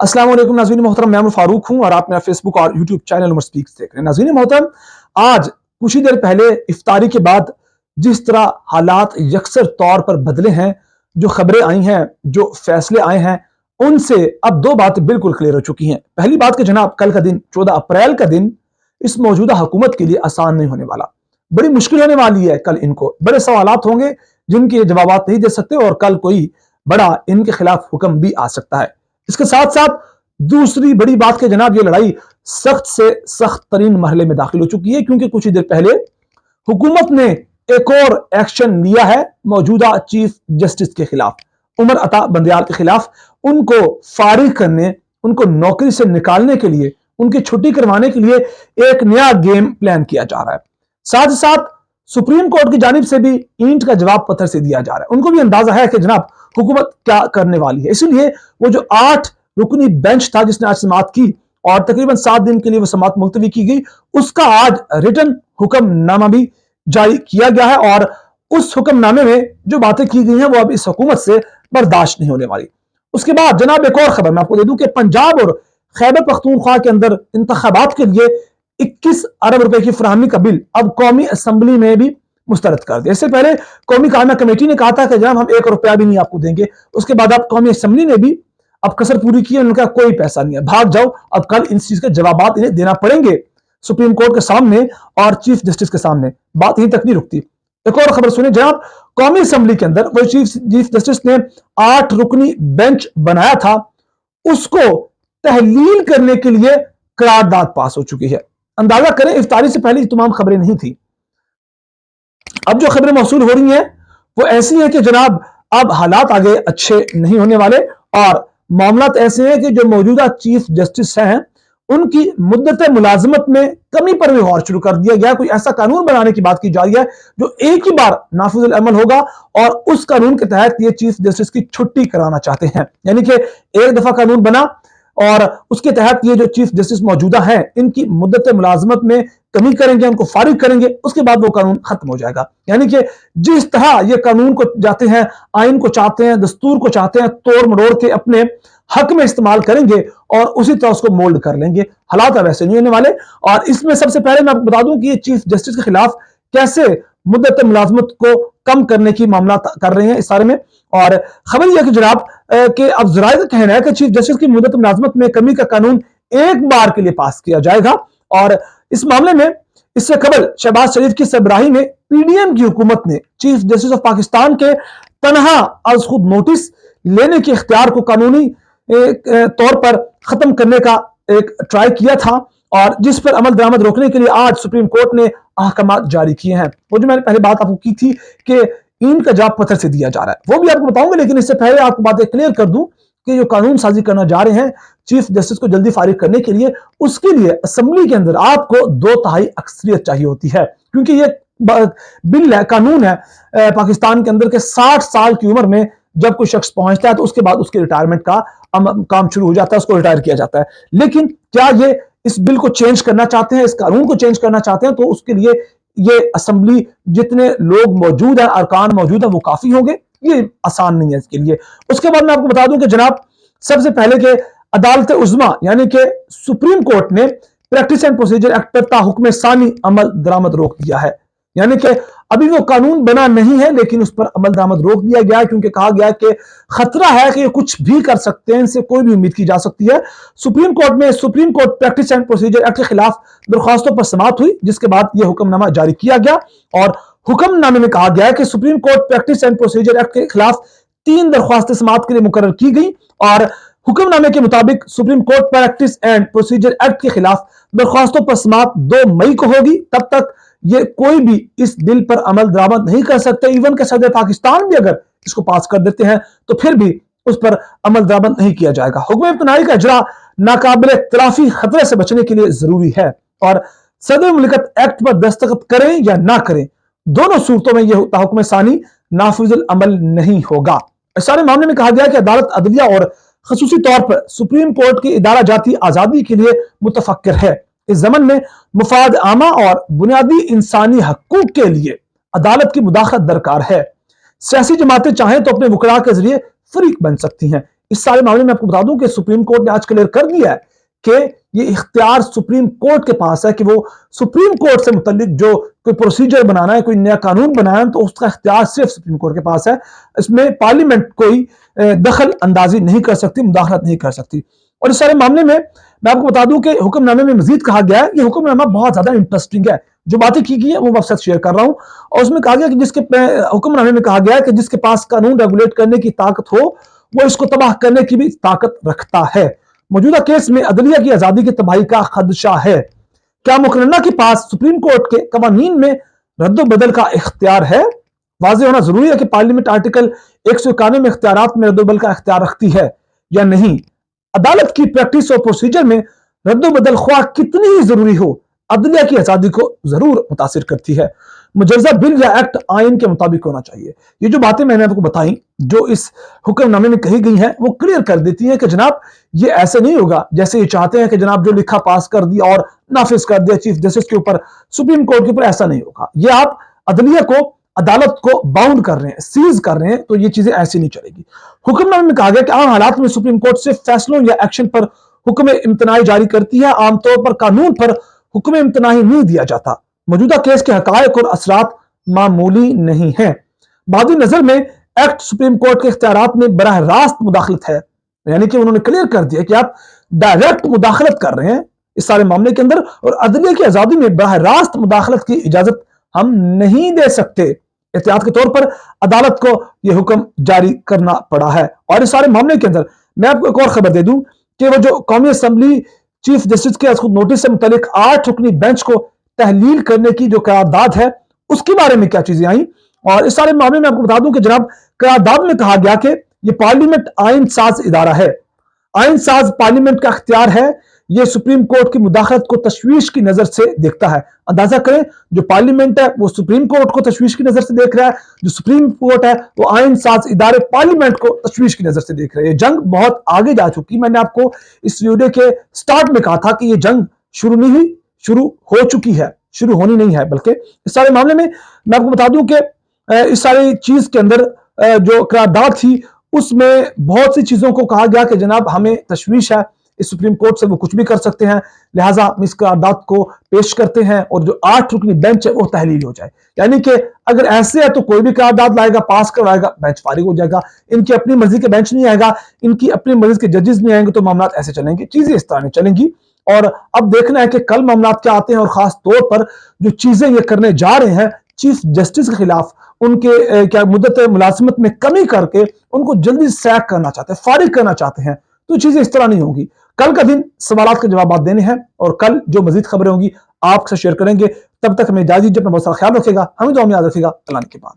अस्सलाम वालेकुम नाज़रीन मोहतरम, मैं फारूक हूं और आप मेरा फेसबुक और यूट्यूब चैनल उमर स्पीक्स देख रहे हैं। नाज़रीन मोहतरम, आज कुछ ही देर पहले इफ्तारी के बाद जिस तरह हालात यकसर तौर पर बदले हैं, जो खबरें आई हैं, जो फैसले आए हैं, उनसे अब दो बातें बिल्कुल क्लियर हो चुकी हैं। पहली बात कि जनाब कल का दिन 14 अप्रैल का दिन इस मौजूदा हुकूमत के लिए आसान नहीं होने वाला, बड़ी मुश्किल होने वाली है। कल इनको बड़े सवालात होंगे जिनके जवाब नहीं दे सकते और कल कोई बड़ा इनके खिलाफ हुक्म भी आ सकता है। इसके साथ साथ दूसरी बड़ी बात कि जनाब ये लड़ाई सख्त से सख्त तरीन मरहले में दाखिल हो चुकी है, क्योंकि कुछ ही देर पहले हुकूमत ने एक और एक्शन लिया है मौजूदा चीफ जस्टिस के खिलाफ, उमर अता बंदयाल के खिलाफ। उनको फारिग करने, उनको नौकरी से निकालने के लिए, उनकी छुट्टी करवाने के लिए एक नया गेम प्लान किया जा रहा है। साथ ही साथ सुप्रीम कोर्ट की जानिब से भी ईंट का जवाब पत्थर से दिया जा रहा है। उनको भी अंदाजा है कि जनाब हुकूमत क्या करने वाली है, इसीलिए वो जो 8 रुकनी बेंच था जिसने आज समाअत की और तकरीबन 7 दिन के लिए वो समाअत मुलतवी की गई, उसका आज रिटन हुक्मनामा भी जारी किया गया है और उस हुक्मनामे में जो बातें की गई हैं वो अब इस हुकूमत से बर्दाश्त नहीं होने वाली। उसके बाद जनाब एक और खबर मैं आपको दे दूं कि पंजाब और खैबर पख्तूनख्वा के अंदर इंतखाबात के लिए 21 अरब रुपए की फराहमी का बिल अब कौमी असम्बली में भी मुस्तरद कर दिया। इससे पहले कौमी कायमा कमेटी ने कहा था कि जनाब हम 1 रुपया भी नहीं आपको देंगे। उसके बाद अब कौमी असम्बली ने भी अब कसर पूरी की, उनका कोई पैसा नहीं है, भाग जाओ। अब कल इन चीज के जवाब इन्हें देना पड़ेंगे सुप्रीम कोर्ट के सामने और चीफ जस्टिस के सामने। बात यहीं तक नहीं रुकती। एक और खबर सुनिए जनाब, कौमी असम्बली के अंदर वो चीफ जस्टिस ने 8 रुकनी बेंच बनाया था, उसको तहलील करने के लिए करारदाद पास हो चुकी है। अंदाजा करें इफ्तारी से पहले तमाम खबरें नहीं थी। अब जो खबरें मौसूल हो रही हैं वो ऐसी हैं कि जनाब अब हालात आगे अच्छे नहीं होने वाले और मामलात ऐसे हैं कि जो मौजूदा चीफ जस्टिस हैं उनकी मुद्दत मुलाजमत में कमी पर भी गौर शुरू कर दिया गया। कोई ऐसा कानून बनाने की बात की जा रही है जो एक ही बार नाफिजुल अमल होगा और उस कानून के तहत ये चीफ जस्टिस की छुट्टी कराना चाहते हैं। यानी कि एक दफा कानून बना और उसके तहत ये जो चीफ जस्टिस मौजूदा हैं इनकी मुद्दत मुलाजमत में कमी करेंगे, उनको फारिग करेंगे, उसके बाद वो कानून खत्म हो जाएगा। यानी कि जिस तरह ये कानून को जाते हैं, आइन को चाहते हैं, दस्तूर को चाहते हैं, तोड़ मरोड़ के अपने हक में इस्तेमाल करेंगे और उसी तरह उसको मोल्ड कर लेंगे। हालात वैसे नहीं होने वाले। और इसमें सबसे पहले मैं आपको बता दूं कि ये चीफ जस्टिस के खिलाफ कैसे मुद्दत मुलाजमत को कम करने की मामला कर रहे हैं इस बारे में। और खबर यह कि जनाब कि अब जराये का कहना है कि चीफ जस्टिस की मुद्दत मुलाजमत में कमी का कानून एक बार के लिए पास किया जाएगा। और इस मामले में इससे कबल शहबाज शरीफ की सरबराही में पीडीएम की हुकूमत ने चीफ जस्टिस ऑफ पाकिस्तान के तनहा अज खुद नोटिस लेने के इख्तियार को कानूनी तौर पर खत्म करने का एक ट्राई किया था और जिस पर अमल दरामद रोकने के लिए आज सुप्रीम कोर्ट ने अहकाम जारी किए हैं। वो जो मैंने पहले बात आपको की थी कि ईंट का जवाब पत्थर से दिया जा रहा है वो भी आपको बताऊंगा, लेकिन इससे पहले आपको बातें क्लियर कर दूं कि जो कानून साजी करना जा रहे हैं चीफ जस्टिस को जल्दी फारिग करने के लिए, उसके लिए असेंबली के अंदर आपको 2/3 अक्सरियत चाहिए होती है, क्योंकि ये बिल है, कानून है पाकिस्तान के अंदर के 60 साल की उम्र में जब कोई शख्स पहुंचता है तो उसके बाद उसके रिटायरमेंट का काम शुरू हो जाता है, उसको रिटायर किया जाता है। लेकिन क्या ये इस बिल को चेंज करना चाहते हैं, इस कानून को चेंज करना चाहते हैं, तो उसके लिए ये असेंबली जितने लोग मौजूद हैं, अरकान मौजूद है, वो काफी होंगे। ये आसान नहीं है इसके लिए। उसके बाद मैं आपको बता दूं कि जनाब सबसे पहले के अदालत उज़्मा यानी कि सुप्रीम कोर्ट ने प्रैक्टिस एंड प्रोसीजर एक्ट पर ताहुक्म सानी अमल दरामद रोक दिया है। यानी कि अभी वो कानून बना नहीं है लेकिन उस पर अमल दरामद रोक दिया गया है, क्योंकि कहा गया कि खतरा है कि ये कुछ भी कर सकते हैं, इनसे कोई भी उम्मीद की जा सकती है। सुप्रीम कोर्ट में supreme court practice and procedure act के खिलाफ दरख्वास्तों पर समाअत हुई, जिसके बाद यह हुक्मनामा जारी किया गया और हुक्मनामे में कहा गया कि supreme court practice and procedure act के खिलाफ 3 दरख्वास्तें समाअत के लिए मुकर्रर की गई और हुक्मनामे के मुताबिक supreme court practice and procedure act के खिलाफ दरख्वास्तों पर समाअत 2 मई को होगी। तब तक ये कोई भी इस बिल पर अमल दरामद नहीं कर सकते। इवन के सदर पाकिस्तान भी अगर इसको पास कर देते हैं तो फिर भी उस पर अमल दरामद नहीं किया जाएगा। हुक्म इब्तदाई का इजरा नाकाबिल इख्तिलाफी खतरे से बचने के लिए जरूरी है और सदर मुल्कत एक्ट पर दस्तखत करें या ना करें, दोनों सूरतों में यह ताहुक्म सानी नाफिजुल अमल नहीं होगा। इस सारे मामले में कहा गया कि अदालत अदलिया और खसूसी तौर पर सुप्रीम कोर्ट की इदारा जाती आजादी के लिए मुतफक्किर है। इस जमन में मुफाद आमा और बुनियादी इंसानी हकूक के लिए अदालत की मुदाखलत दरकार है। सियासी जमातें चाहें तो अपने वकला के जरिए फरीक बन सकती हैं। इस सारे मामले में आपको बता दूं कि सुप्रीम कोर्ट ने आज क्लियर कर दिया है कि ये इख्तियार सुप्रीम कोर्ट के पास है कि वो सुप्रीम कोर्ट से मुतल्लिक जो कोई प्रोसीजर बनाना है, कोई नया कानून बनाना है, तो उसका इख्तियार सिर्फ सुप्रीम कोर्ट के पास है। इसमें पार्लियामेंट कोई दखल अंदाजी नहीं कर सकती, मुदाखलत नहीं कर सकती। और इस सारे मामले में मैं आपको बता दूं कि हुक्मनामे में मजीद कहा गया है, ये हुक्मनामा बहुत ज्यादा इंटरेस्टिंग है, जो बातें की गई है वो मैं आपसे शेयर कर रहा हूं। और उसमें कहा गया कि जिसके हुक्मनामे में कहा गया है कि जिसके पास कानून रेगुलेट करने की ताकत हो वो इसको तबाह करने की भी ताकत रखता है। मौजूदा केस में अदलिया की आजादी की तबाही का खदशा है। क्या मुकर्रना के पास सुप्रीम कोर्ट के कवानीन में रद्द-ओ-बदल का इख्तियार है? वाज़ेह होना जरूरी है कि पार्लियामेंट आर्टिकल 191 में इख्तियारात में रद्द-ओ-बदल का इख्तियार रखती है या नहीं। अदालत की प्रैक्टिस और प्रोसीजर में रद्द-ओ-बदल ख्वाह कितनी ही जरूरी हो, अदलिया की आजादी को जरूर मुतासिर करती है। मुजर्जा बिल या एक्ट आइन के मुताबिक होना चाहिए। ये जो बातें मैंने आपको बताई, जो इस हुक्मनामे में कही गई हैं, वो क्लियर कर देती हैं कि जनाब ये ऐसे नहीं होगा जैसे ये चाहते हैं कि जनाब जो लिखा पास कर दिया और नाफिज कर दिया चीफ जस्टिस के ऊपर, सुप्रीम कोर्ट के ऊपर, ऐसा नहीं होगा। ये आप अदलिया को, अदालत को बाउंड कर रहे हैं, सीज कर रहे हैं, तो ये चीजें ऐसी नहीं चलेगी। हुक्मनामे में कहा गया कि आम हालात में सुप्रीम कोर्ट से फैसलों या एक्शन पर हुक्म इम्तनाई जारी करती है। आमतौर पर कानून पर हुक्म इम्तनाई नहीं दिया जाता। मौजूदा केस के हकायक और असरात मामूली नहीं है। बादी नजर में एक्ट सुप्रीम कोर्ट के इख्तियारात में बराह रास्त मुदाखलत है, यानी कि उन्होंने क्लियर कर दिया कि आप डायरेक्ट मुदाखलत कर रहे हैं इस सारे मामले के अंदर, और अदलिया की आजादी में बराह रास्त मुदाखलत की इजाजत हम नहीं दे सकते। एहतियात के तौर पर अदालत को यह हुक्म जारी करना पड़ा है। और इस सारे मामले के अंदर मैं आपको एक और खबर दे दूं कि वो जो कौमी असम्बली चीफ जस्टिस के नोटिस से मुतालिक 8 रुकनी बेंच को तहलील करने की जो करारदाद है, उसके बारे में क्या चीजें आई। और इस सारे मामले में आपको बता दूं कि जनाब करारदाद में कहा गया कि यह पार्लियामेंट आइन साज इदारा है। आइन साज पार्लियामेंट का अख्तियार है, यह सुप्रीम कोर्ट की मुदाखलत को तशवीश की नजर से देखता है। अंदाजा करें, जो पार्लियामेंट है वो सुप्रीम कोर्ट को तशवीश की नजर से देख रहा है, जो सुप्रीम कोर्ट है वो आइन साज इदारे पार्लियामेंट को तशवीश की नजर से देख रहे हैं। जंग बहुत आगे जा चुकी। मैंने आपको इस वीडियो के स्टार्ट में कहा था कि यह जंग शुरू नहीं हुई, शुरू हो चुकी है, शुरू होनी नहीं है। बल्कि इस सारे मामले में मैं आपको बता दूं कि इस सारी चीज के अंदर जो करारदाद थी उसमें बहुत सी चीजों को कहा गया कि जनाब हमें तशवीश है, इस सुप्रीम कोर्ट से वो कुछ भी कर सकते हैं, लिहाजा हम इस करारदाद को पेश करते हैं और जो 8 रुकनी बेंच है वो तहलील हो जाए। यानी कि अगर ऐसे है तो कोई भी करारदाद लाएगा, पास करवाएगा, बेंच फारिग हो जाएगा। इनकी अपनी मर्जी के बेंच नहीं आएगा, इनकी अपनी मर्जी के जजेस नहीं आएंगे, तो मामला ऐसे चलेंगे, चीजें इस तरह नहीं चलेंगी। और अब देखना है कि कल मामला क्या आते हैं, और खास तौर पर जो चीजें ये करने जा रहे हैं चीफ जस्टिस के खिलाफ, उनके क्या मुद्दत मुलाजमत में कमी करके उनको जल्दी सैक करना चाहते हैं, फारिग करना चाहते हैं, तो चीजें इस तरह नहीं होंगी। कल का दिन सवालात के जवाब देने हैं, और कल जो मजीद खबरें होंगी आपसे शेयर करेंगे। तब तक हमें इजाजत दीजिए, अपना बहुत सारा ख्याल रखेगा, हमें दुआ में याद रखेगा। अल्लाह के बाद।